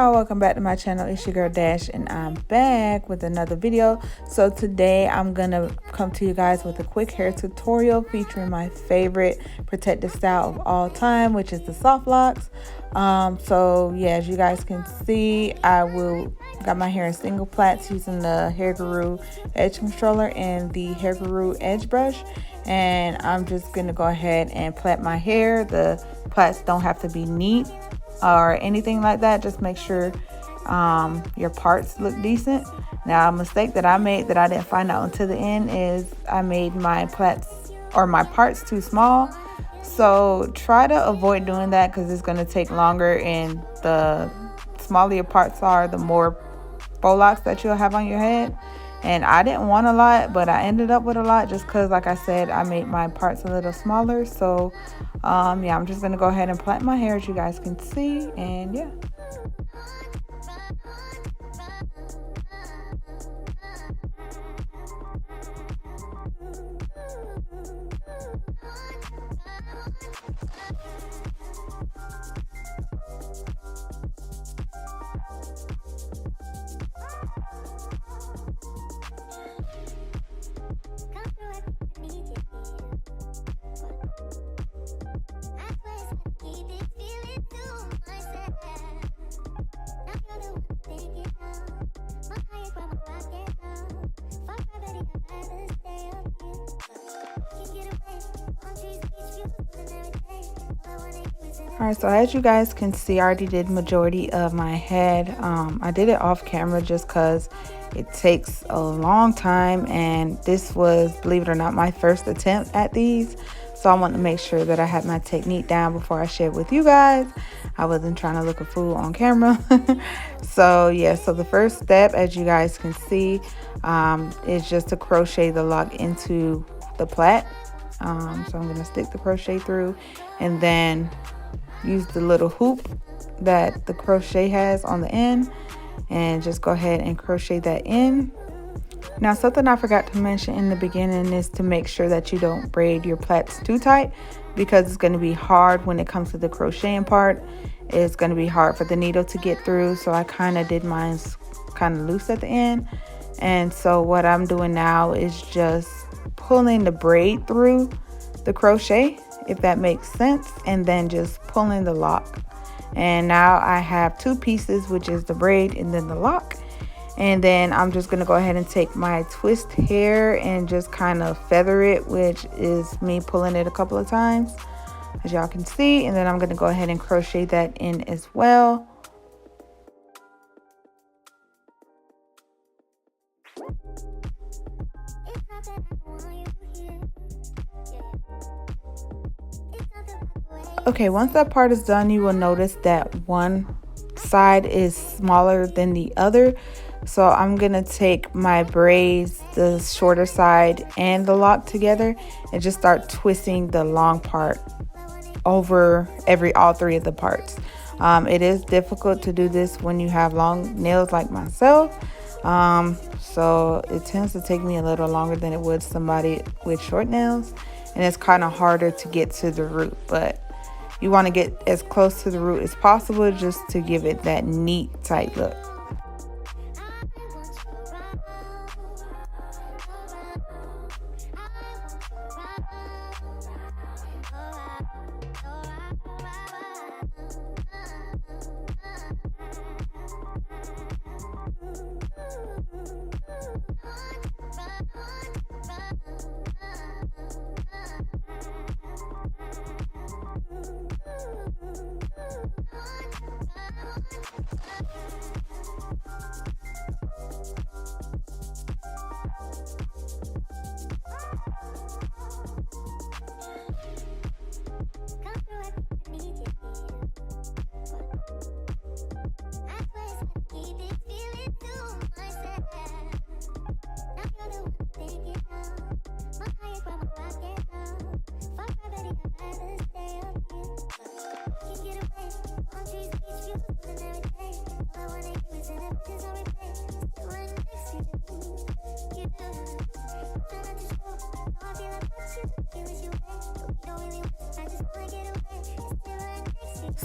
y'all, welcome back to my channel. It's your girl Dash and I'm back with another video. So today I'm gonna come to you guys with a quick hair tutorial featuring my favorite protective style of all time, which is the soft locks. So yeah, as you guys can see, got my hair in single plaits using the Hair Guru edge controller and the Hair Guru edge brush, and I'm just gonna go ahead and plait my hair. The plaits don't have to be neat or anything like that. Just make sure your parts look decent. Now, a mistake that I made that I didn't find out until the end is I made my plaits or my parts too small. So try to avoid doing that because it's going to take longer, and the smaller your parts are, the more faux locks that you'll have on your head. And I didn't want a lot, but I ended up with a lot just because, like I said, I made my parts a little smaller. So yeah, I'm just gonna go ahead and plait my hair, as you guys can see, and yeah. Alright, so as you guys can see, I already did majority of my head. I did it off camera just because it takes a long time, and this was, believe it or not, my first attempt at these. So I wanted to make sure that I had my technique down before I shared with you guys. I wasn't trying to look a fool on camera. So yeah, so the first step, as you guys can see, is just to crochet the lock into the plait. So I'm going to stick the crochet through and then use the little hoop that the crochet has on the end and just go ahead and crochet that in. Now, something I forgot to mention in the beginning is to make sure that you don't braid your plaits too tight, because it's going to be hard when it comes to the crocheting part. It's going to be hard for the needle to get through, so I kind of did mine kind of loose at the end. And so what I'm doing now is just pulling the braid through the crochet, if that makes sense, and then just pulling the lock. And now I have two pieces, which is the braid and then the lock. And then I'm just going to go ahead and take my twist hair and just kind of feather it, which is me pulling it a couple of times, as y'all can see. And then I'm going to go ahead and crochet that in as well. Okay, once that part is done, you will notice that one side is smaller than the other. So I'm gonna take my braids, the shorter side and the lock together, and just start twisting the long part over all three of the parts. It is difficult to do this when you have long nails like myself. So it tends to take me a little longer than it would somebody with short nails, and it's kind of harder to get to the root, but you want to get as close to the root as possible just to give it that neat, tight look.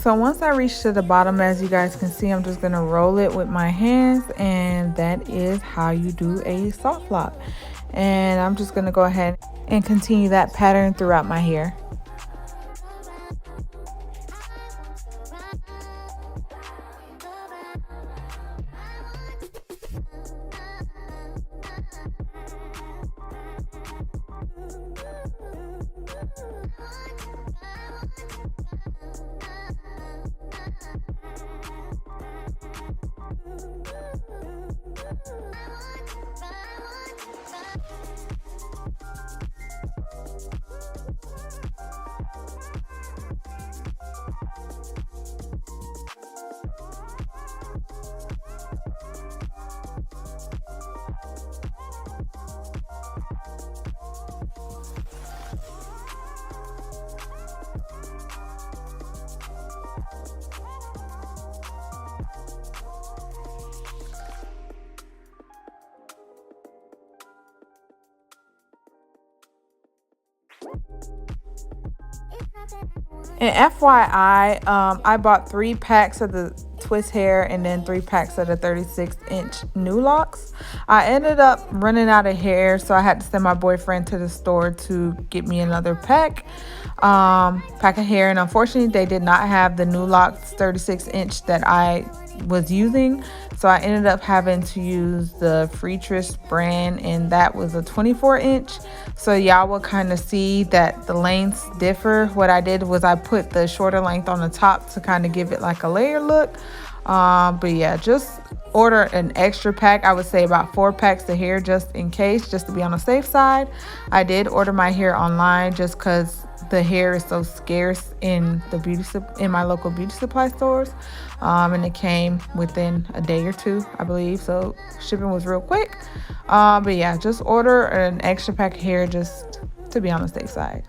So once I reach to the bottom, as you guys can see, I'm just going to roll it with my hands, and that is how you do a soft lock. And I'm just going to go ahead and continue that pattern throughout my hair. And FYI, I bought 3 packs of the twist hair and then 3 packs of the 36-inch new locks. I ended up running out of hair, so I had to send my boyfriend to the store to get me another pack of hair. And unfortunately, they did not have the new locks 36-inch that I was using, so I ended up having to use the Freetress brand, and that was a 24-inch. So y'all will kind of see that the lengths differ. What I did was I put the shorter length on the top to kind of give it like a layer look. But yeah, just order an extra pack. I would say about 4 packs of hair just in case, just to be on the safe side. I did order my hair online just because the hair is so scarce in my local beauty supply stores, and it came within a day or 2, I believe, so shipping was real quick. But yeah, just order an extra pack of hair just to be on the safe side.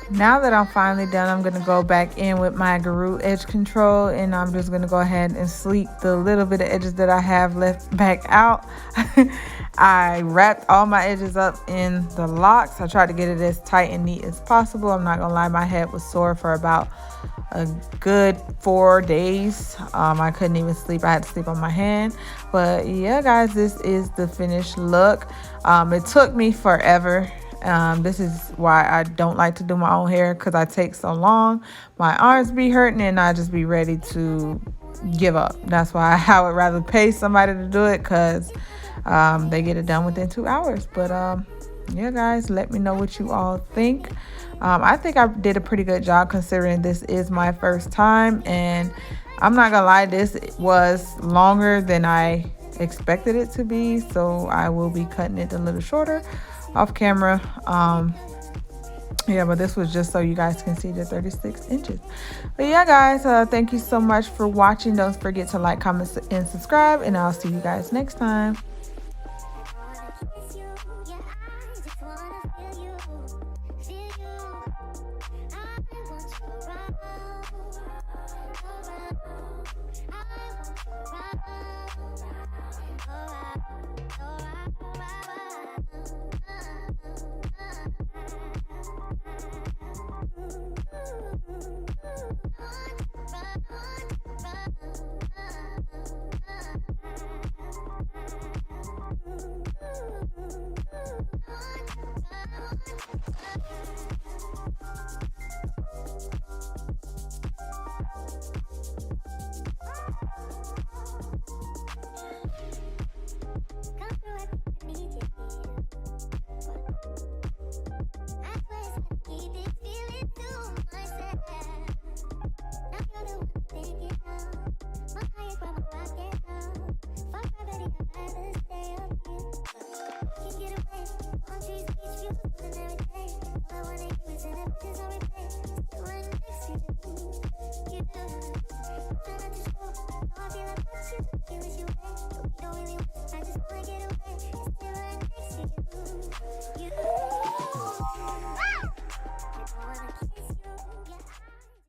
Now that I'm finally done, I'm going to go back in with my Guru edge control, and I'm just going to go ahead and sleek the little bit of edges that I have left back out. I wrapped all my edges up in the locks. I tried to get it as tight and neat as possible. I'm not going to lie, my head was sore for about a good 4 days. I couldn't even sleep. I had to sleep on my hand. But yeah, guys, this is the finished look. It took me forever. This is why I don't like to do my own hair, because I take so long. My arms be hurting and I just be ready to give up. That's why I would rather pay somebody to do it, because they get it done within 2 hours. But yeah, guys, let me know what you all think. I think I did a pretty good job considering this is my first time, and I'm not gonna lie, this was longer than I expected it to be, so I will be cutting it a little shorter off camera. Yeah, but this was just so you guys can see the 36 inches. But yeah, guys, thank you so much for watching. Don't forget to like, comment, and subscribe, and I'll see you guys next time.